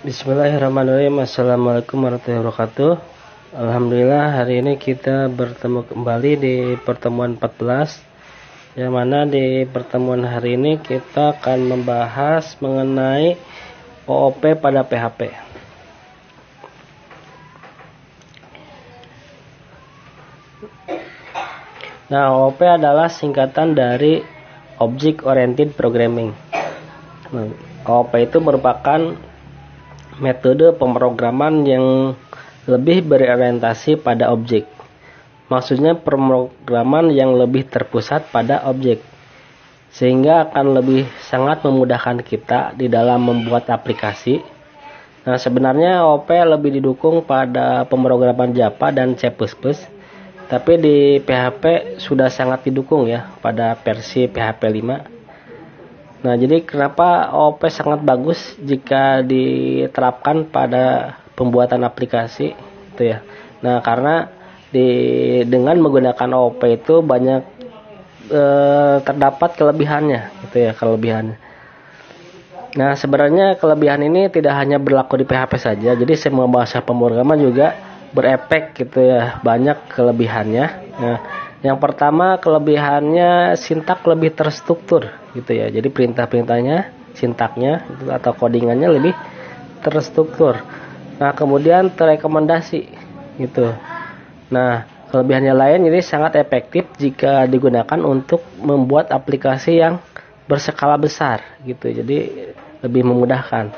Bismillahirrahmanirrahim. Assalamualaikum warahmatullahi wabarakatuh. Alhamdulillah, hari ini kita bertemu kembali di pertemuan 14, yang mana di pertemuan hari ini kita akan membahas mengenai OOP pada PHP. Nah, OOP adalah singkatan dari Object Oriented Programming. OOP itu merupakan metode pemrograman yang lebih berorientasi pada objek. Maksudnya pemrograman yang lebih terpusat pada objek, sehingga akan lebih sangat memudahkan kita di dalam membuat aplikasi. Nah, sebenarnya OOP lebih didukung pada pemrograman Java dan C++, tapi di PHP sudah sangat didukung ya pada versi PHP 5. Nah, jadi kenapa OOP sangat bagus jika diterapkan pada pembuatan aplikasi itu ya. Nah, karena dengan menggunakan OOP itu banyak terdapat kelebihannya gitu ya, kelebihannya. Nah, sebenarnya kelebihan ini tidak hanya berlaku di PHP saja, jadi semua bahasa pemrograman juga berefek gitu ya, banyak kelebihannya. Nah, yang pertama, kelebihannya sintak lebih terstruktur gitu ya. Jadi perintah-perintahnya, sintaknya atau codingannya lebih terstruktur. Nah, kemudian terrekomendasi gitu. Nah, kelebihannya lain, jadi sangat efektif jika digunakan untuk membuat aplikasi yang berskala besar gitu. Jadi lebih memudahkan.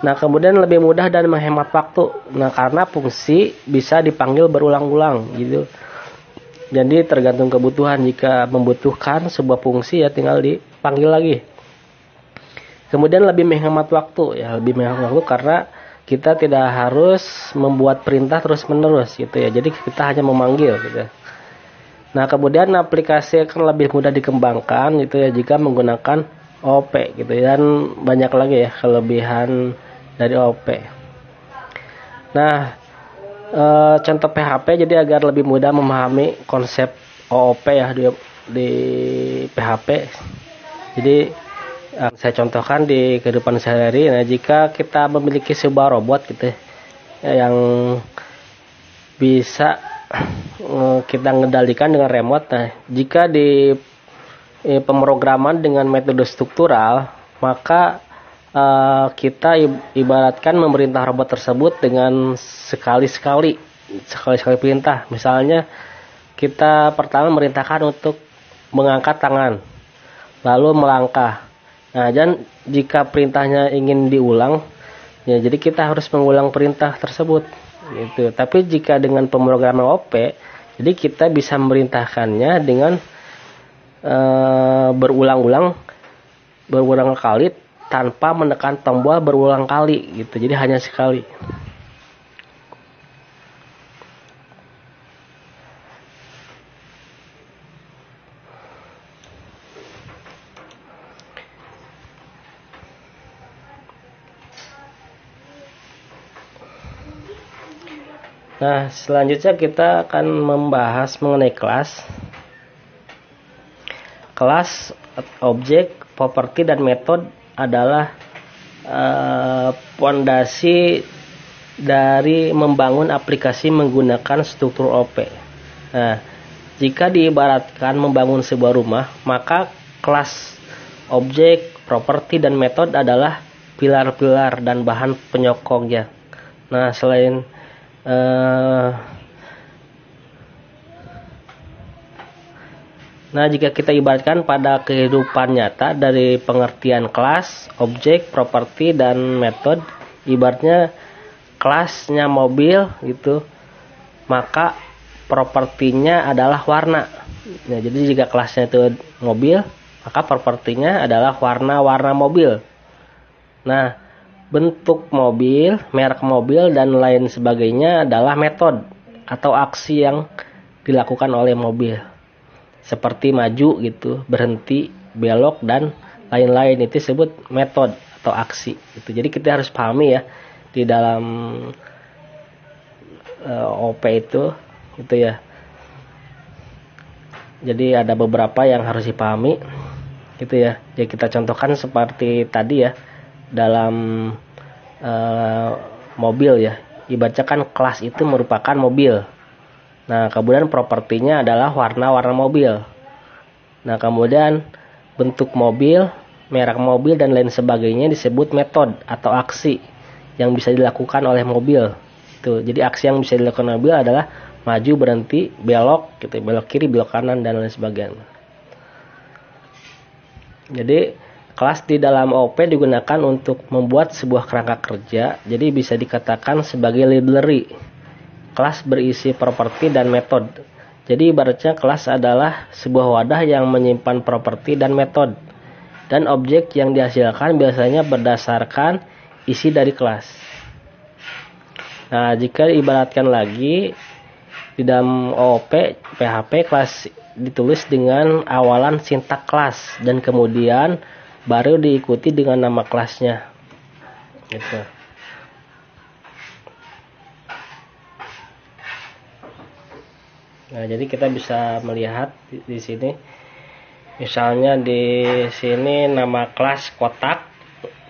Nah, kemudian lebih mudah dan menghemat waktu. Nah, karena fungsi bisa dipanggil berulang-ulang gitu. Jadi tergantung kebutuhan, jika membutuhkan sebuah fungsi ya tinggal dipanggil lagi. Kemudian lebih menghemat waktu ya, lebih menghemat waktu karena kita tidak harus membuat perintah terus-menerus gitu ya. Jadi kita hanya memanggil gitu. Nah, kemudian aplikasi akan lebih mudah dikembangkan gitu ya jika menggunakan OOP gitu ya. Dan banyak lagi ya kelebihan dari OOP. Nah, contoh PHP jadi agar lebih mudah memahami konsep OOP ya di PHP. Jadi saya contohkan di kehidupan sehari-hari. Nah, jika kita memiliki sebuah robot gitu ya, yang bisa kita mengendalikan dengan remote. Nah, jika di pemrograman dengan metode struktural, maka kita ibaratkan memerintah robot tersebut dengan sekali-sekali perintah. Misalnya kita pertama merintahkan untuk mengangkat tangan, lalu melangkah. Nah, dan jika perintahnya ingin diulang, ya jadi kita harus mengulang perintah tersebut. Gitu. Tapi jika dengan pemrograman OOP, jadi kita bisa memerintahkannya dengan berulang kali tanpa menekan tombol berulang kali gitu. Jadi hanya sekali. Nah, selanjutnya kita akan membahas mengenai kelas. Kelas, objek, properti, dan metode adalah fondasi dari membangun aplikasi menggunakan struktur OOP. Nah, jika diibaratkan membangun sebuah rumah, maka kelas, objek, properti, dan metode adalah pilar-pilar dan bahan penyokongnya. Nah, selain Nah, jika kita ibaratkan pada kehidupan nyata dari pengertian kelas, objek, properti, dan metode, ibaratnya kelasnya mobil gitu, maka propertinya adalah warna. Nah, jadi jika kelasnya itu mobil, maka propertinya adalah warna-warna mobil. Nah, bentuk mobil, merek mobil, dan lain sebagainya adalah metode atau aksi yang dilakukan oleh mobil. Seperti maju gitu, berhenti, belok, dan lain-lain, itu disebut metode atau aksi gitu. Jadi kita harus pahami ya di dalam OOP itu gitu ya. Jadi ada beberapa yang harus dipahami gitu ya. Jadi kita contohkan seperti tadi ya, dalam mobil ya. Ibaratkan kelas itu merupakan mobil. Nah, kemudian propertinya adalah warna-warna mobil. Nah, kemudian bentuk mobil, merek mobil, dan lain sebagainya disebut metode atau aksi yang bisa dilakukan oleh mobil. Tuh, jadi aksi yang bisa dilakukan mobil adalah maju, berhenti, belok, gitu, belok kiri, belok kanan, dan lain sebagainya. Jadi kelas di dalam OOP digunakan untuk membuat sebuah kerangka kerja. Jadi bisa dikatakan sebagai library. Kelas berisi properti dan metode. Jadi ibaratnya kelas adalah sebuah wadah yang menyimpan properti dan metode. Dan objek yang dihasilkan biasanya berdasarkan isi dari kelas. Nah, jika diibaratkan lagi, di dalam OOP PHP kelas ditulis dengan awalan sintak kelas dan kemudian baru diikuti dengan nama kelasnya. Gitu. Nah, jadi kita bisa melihat di sini, misalnya di sini nama kelas kotak,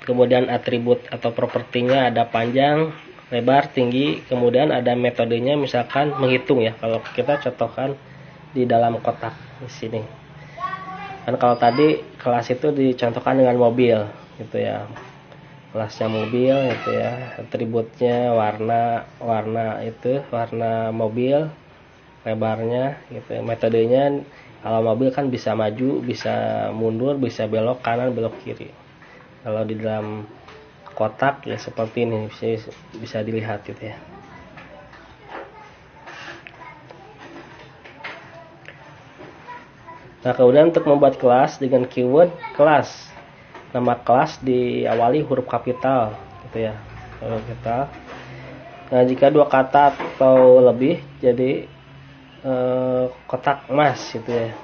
kemudian atribut atau propertinya ada panjang, lebar, tinggi, kemudian ada metodenya misalkan menghitung ya. Kalau kita contohkan di dalam kotak di sini. Kan kalau tadi kelas itu dicontohkan dengan mobil, gitu ya. Kelasnya mobil, gitu ya. Atributnya warna mobil, lebarnya, gitu ya. Metodenya kalau mobil kan bisa maju, bisa mundur, bisa belok kanan, belok kiri. Kalau di dalam kotak ya seperti ini bisa dilihat gitu ya. Nah, kemudian untuk membuat kelas dengan keyword kelas, nama kelas diawali huruf kapital gitu ya, huruf kapital. Nah, jika dua kata atau lebih jadi kotak emas gitu ya.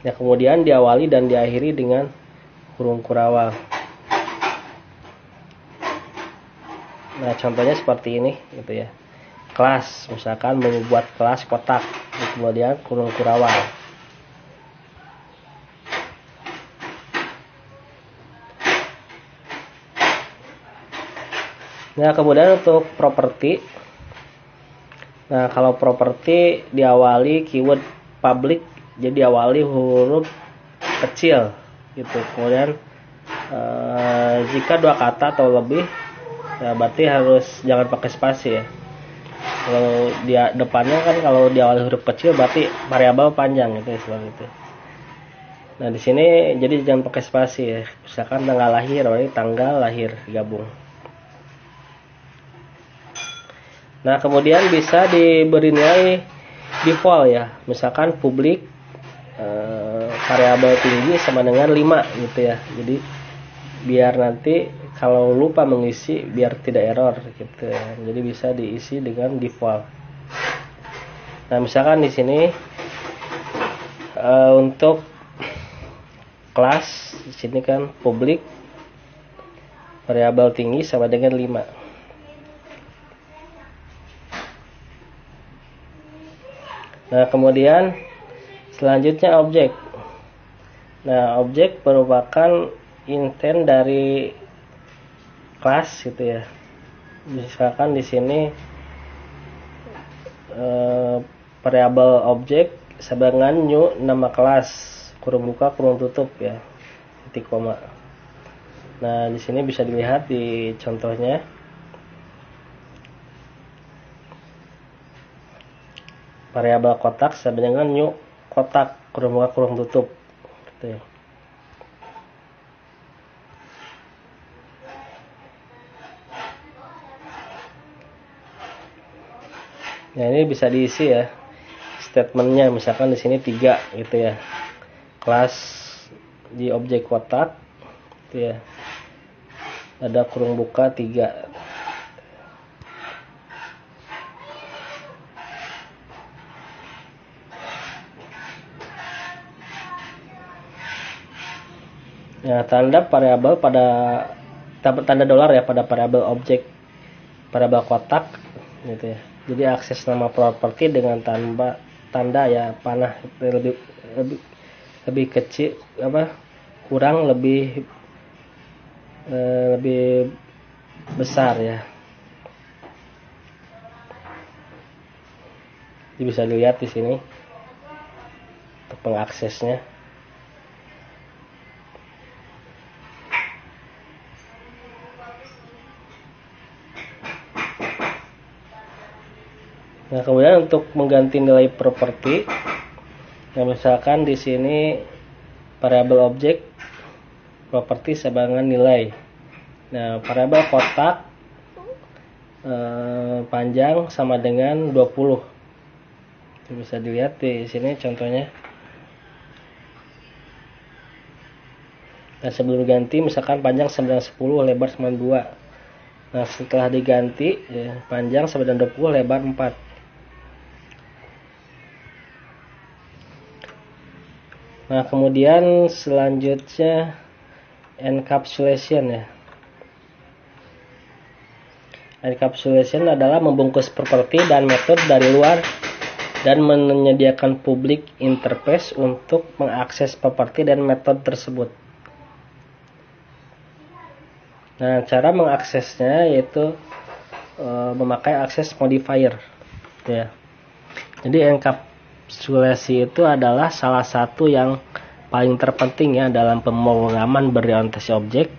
Ya, kemudian diawali dan diakhiri dengan kurung kurawal. Nah, contohnya seperti ini gitu ya. Kelas, misalkan membuat kelas kotak, kemudian kurung kurawal. Nah, kemudian untuk properti. Nah, kalau properti diawali keyword public, jadi diawali huruf kecil gitu. Kemudian jika dua kata atau lebih, ya berarti harus jangan pakai spasi ya. Kalau dia depannya kan kalau diawali huruf kecil berarti variabel panjang gitu seperti itu. Nah, di sini jadi jangan pakai spasi ya. Misalkan tanggal lahir, berarti tanggal lahir gabung. Nah, kemudian bisa diberi nilai default ya. Misalkan publik variabel tinggi sama dengan 5 gitu ya. Jadi biar nanti kalau lupa mengisi biar tidak error gitu ya. Jadi bisa diisi dengan default. Nah, misalkan di sini untuk kelas di sini kan publik variabel tinggi sama dengan 5. Nah, kemudian selanjutnya objek. Nah, objek merupakan intent dari kelas gitu ya. Misalkan di sini variabel objek sama dengan new nama kelas kurung buka kurung tutup ya, titik koma. Nah, di sini bisa dilihat di contohnya. Variabel kotak sama dengan new kotak kurung buka kurung tutup gitu ya. Nah, ini bisa diisi ya statementnya, misalkan di sini 3 gitu ya. Kelas di objek kotak gitu ya. Ada kurung buka 3. Nah, tanda variabel pada tanda dolar ya pada variabel objek variabel kotak gitu ya. Jadi akses nama properti dengan tanda ya panah lebih kecil kurang lebih besar ya. Jadi bisa dilihat di sini untuk pengaksesnya. Nah, kemudian untuk mengganti nilai properti, nah misalkan di sini variabel objek properti sebagai nilai. Nah, variabel kotak panjang sama dengan 20. Itu bisa dilihat di sini contohnya. Nah, sebelum diganti misalkan panjang 910, lebar 92. Nah, setelah diganti ya, panjang 920, lebar 4. Nah, kemudian selanjutnya encapsulation ya. Encapsulation adalah membungkus properti dan metode dari luar dan menyediakan public interface untuk mengakses properti dan metode tersebut. Nah, cara mengaksesnya yaitu memakai akses modifier ya. Jadi encapsulasi itu adalah salah satu yang paling terpenting ya dalam pemrograman berorientasi objek.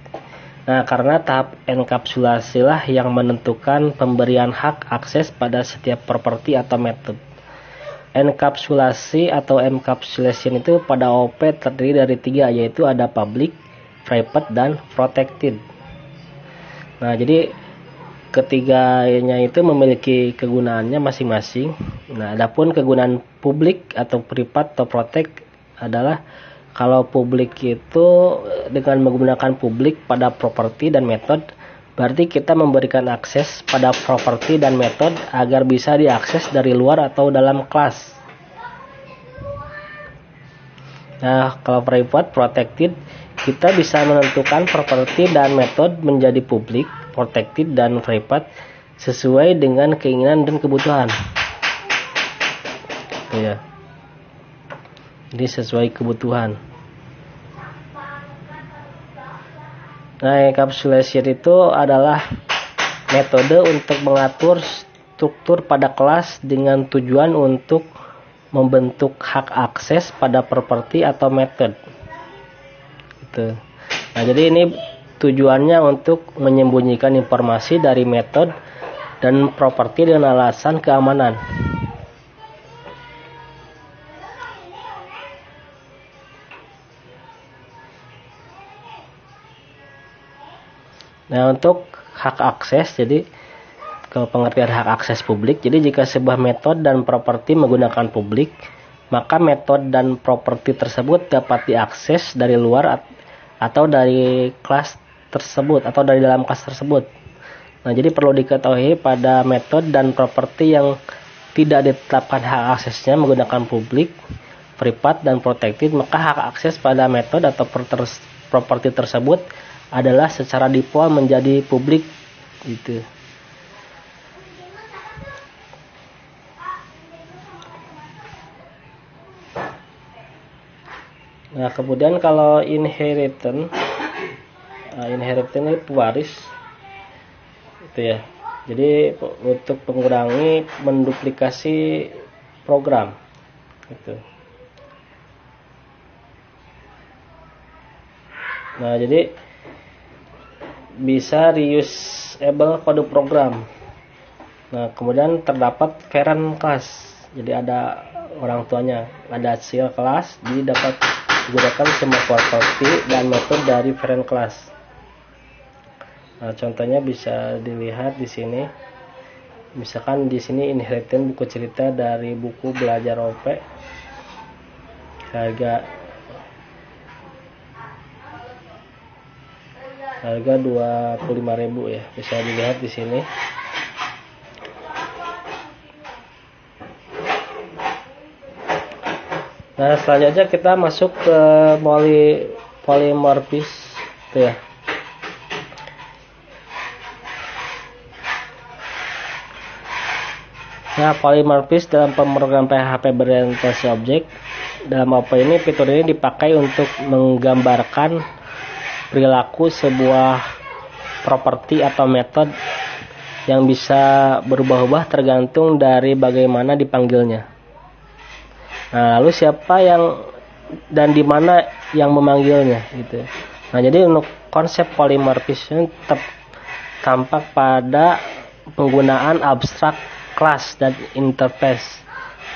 Nah, karena tahap enkapsulasi lah yang menentukan pemberian hak akses pada setiap properti atau metode. Enkapsulasi atau encapsulation itu pada OOP terdiri dari 3, yaitu ada public, private, dan protected. Nah, jadi ketiganya itu memiliki kegunaannya masing-masing. Nah, adapun kegunaan publik atau private atau protect adalah kalau publik itu dengan menggunakan publik pada properti dan metode, berarti kita memberikan akses pada properti dan metode agar bisa diakses dari luar atau dalam kelas. Nah, kalau private protected, kita bisa menentukan properti dan metode menjadi publik, protected, dan private sesuai dengan keinginan dan kebutuhan. Ya. Jadi sesuai kebutuhan. Nah, encapsulation itu adalah metode untuk mengatur struktur pada kelas dengan tujuan untuk membentuk hak akses pada properti atau metode. Gitu. Nah, jadi ini tujuannya untuk menyembunyikan informasi dari metode dan properti dengan alasan keamanan. Nah, untuk hak akses, jadi kalau pengertian hak akses publik, jadi jika sebuah metode dan properti menggunakan publik, maka metode dan properti tersebut dapat diakses dari luar atau dari kelas tersebut atau dari dalam kelas tersebut. Nah, jadi perlu diketahui pada metode dan properti yang tidak ditetapkan hak aksesnya menggunakan publik, private, dan protected, maka hak akses pada metode atau properti tersebut adalah secara default menjadi publik gitu. Nah, kemudian kalau inheritance ini pewaris itu ya. Jadi untuk mengurangi menduplikasi program gitu. Nah, jadi bisa reusable kode program. Nah, kemudian terdapat parent class. Jadi ada orang tuanya, ada child class, jadi dapat digunakan semua properti dan metode dari parent class. Nah, contohnya bisa dilihat di sini. Misalkan di sini inheritance buku cerita dari buku belajar OP. Harga 25.000 ya, bisa dilihat di sini. Nah, selanjutnya kita masuk ke polymorphism tuh ya. Nah, polymorphism dalam pemrograman PHP berorientasi objek. Dalam OP ini, fitur ini dipakai untuk menggambarkan perilaku sebuah properti atau metode yang bisa berubah-ubah tergantung dari bagaimana dipanggilnya. Nah, lalu siapa yang dan di mana yang memanggilnya gitu. Nah, jadi untuk konsep polimorfisme tampak pada penggunaan abstrak kelas dan interface,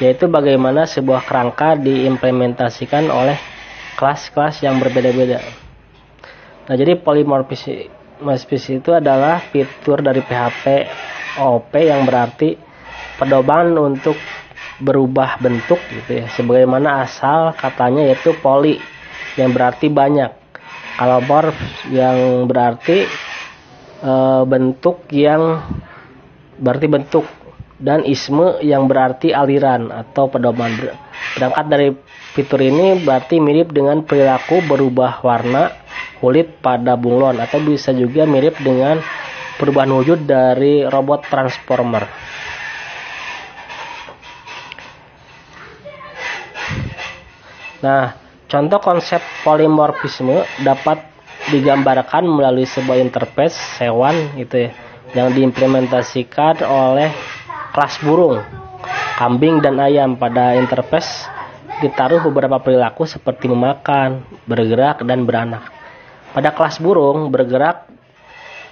yaitu bagaimana sebuah kerangka diimplementasikan oleh kelas-kelas yang berbeda-beda. Nah, jadi polimorfisme itu adalah fitur dari PHP OOP yang berarti pedoman untuk berubah bentuk gitu ya, sebagaimana asal katanya, yaitu poly yang berarti banyak, kalau morph yang berarti bentuk yang berarti bentuk, dan isme yang berarti aliran atau pedoman. Berangkat dari fitur ini berarti mirip dengan perilaku berubah warna kulit pada bunglon, atau bisa juga mirip dengan perubahan wujud dari robot transformer. Nah, contoh konsep polimorfisme dapat digambarkan melalui sebuah interface hewan gitu ya, yang diimplementasikan oleh kelas burung, kambing, dan ayam. Pada interface ditaruh beberapa perilaku seperti memakan, bergerak, dan beranak. Pada kelas burung bergerak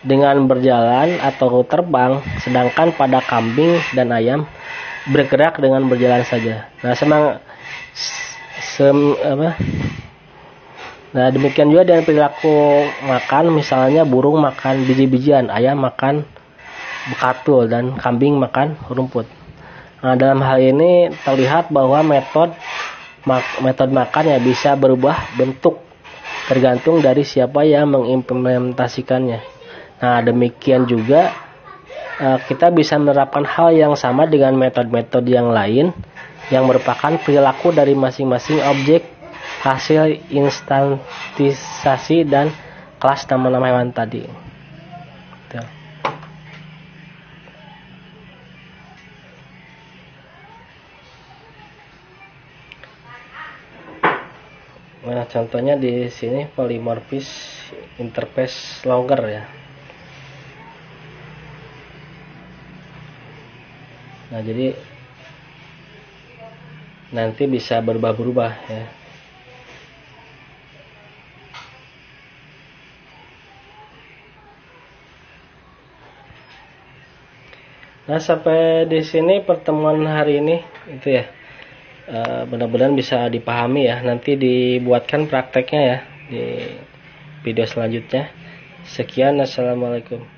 dengan berjalan atau terbang, sedangkan pada kambing dan ayam bergerak dengan berjalan saja. Nah, demikian juga dengan perilaku makan, misalnya burung makan biji-bijian, ayam makan bekatul, dan kambing makan rumput. Nah, dalam hal ini terlihat bahwa metode makan ya bisa berubah bentuk tergantung dari siapa yang mengimplementasikannya. Nah, demikian juga kita bisa menerapkan hal yang sama dengan metode-metode yang lain yang merupakan perilaku dari masing-masing objek hasil instantisasi dan kelas nama-nama hewan tadi. Tuh. Nah, contohnya di sini polymorphis interface logger ya. Nah, jadi nanti bisa berubah-ubah ya. Nah, sampai di sini pertemuan hari ini itu ya. Benar-benar bisa dipahami ya. Nanti dibuatkan prakteknya ya di video selanjutnya. Sekian, assalamualaikum.